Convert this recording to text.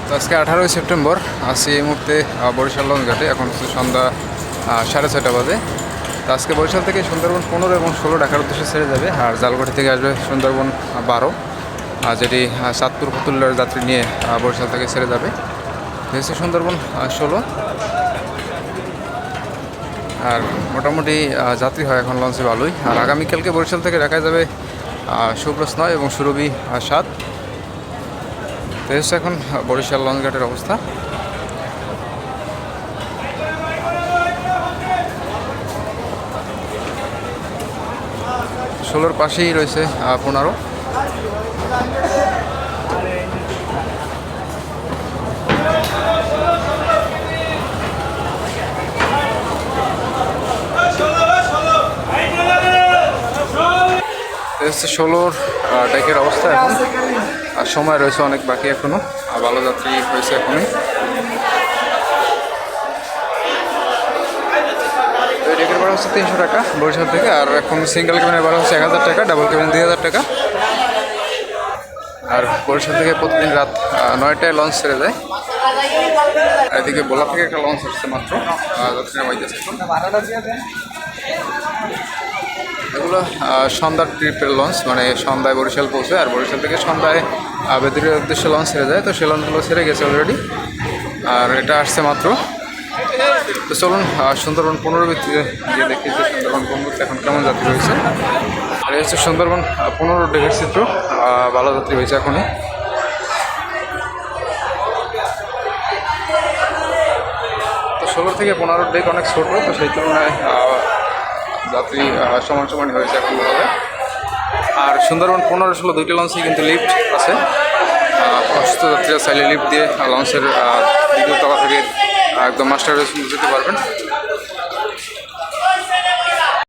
তো আজকে 18ই সেপ্টেম্বর আছি এই মুহূর্তে বরিশাল লঞ্চঘাটে। এখন হচ্ছে সন্ধ্যা 6:30 বাজে। তো আজকে বরিশাল থেকে সুন্দরবন 15 এবং 16 ঢাকার উদ্দেশ্যে ছেড়ে যাবে, আর জালগড়ি থেকে আসবে সুন্দরবন 12, যেটি চাঁদপুর ফতুল্লার যাত্রী নিয়ে বরিশাল থেকে ছেড়ে যাবে। হচ্ছে সুন্দরবন 16। আর মোটামুটি যাত্রী হয় এখন লঞ্চে ভালোই। আর আগামীকালকে বরিশাল থেকে ঢাকায় যাবে সুব্রত 9 এবং সুরভি 7। তো হচ্ছে এখন বরিশাল লঞ্চঘাটের অবস্থা। ষোলোর পাশেই রয়েছে 15। হচ্ছে 16-র ডেকের অবস্থা এখন। আর সময় রয়েছে অনেক বাকি এখনো, ভালো যাত্রী হয়েছে এখনই। তো এই ডেকের ভাড়া হচ্ছে 300 টাকা বরিশাল থেকে। আর এখন সিঙ্গেল কেবিনের ভাড়া হচ্ছে 1000 টাকা, ডাবল কেবিন 2000 টাকা। আর বরিশাল থেকে প্রতিদিন রাত 9টায় লঞ্চ ছেড়ে যায়। এদিকে বোলা থেকে একটা লঞ্চ আসছে মাত্র, যাত্রী নামাইতেছে। এগুলো সন্ধ্যার ট্রিপের লঞ্চ, মানে সন্ধ্যায় বরিশাল পৌঁছে, আর বরিশাল থেকে সন্ধ্যায় বেদুরের উদ্দেশ্যে লঞ্চ ছেড়ে যায়। তো সে লঞ্চগুলো ছেড়ে গেছে অলরেডি, আর এটা আসছে মাত্র। তো চলুন সুন্দরবন 15 ভিত্তিতে গিয়ে দেখি যে সুন্দরবন 15 এখন কেমন যাত্রী হয়েছে। আর এই হচ্ছে সুন্দরবন 15 ডেকের চিত্র, ভালো যাত্রী হয়েছে এখনই। তো 16 থেকে 15 ডেক অনেক ছোট, তো সেই তুলনায় যাত্রী সমান সমানই হয়েছে এখন বলা যায়। আর সুন্দরবন 15-16 দুইটা লঞ্চে কিন্তু লিফট আছে। অসুস্থ যাত্রীরা চাইলে লিফট দিয়ে লঞ্চের দ্বিতীয় তলা থেকে একদম মাস্টার যেতে পারবেন।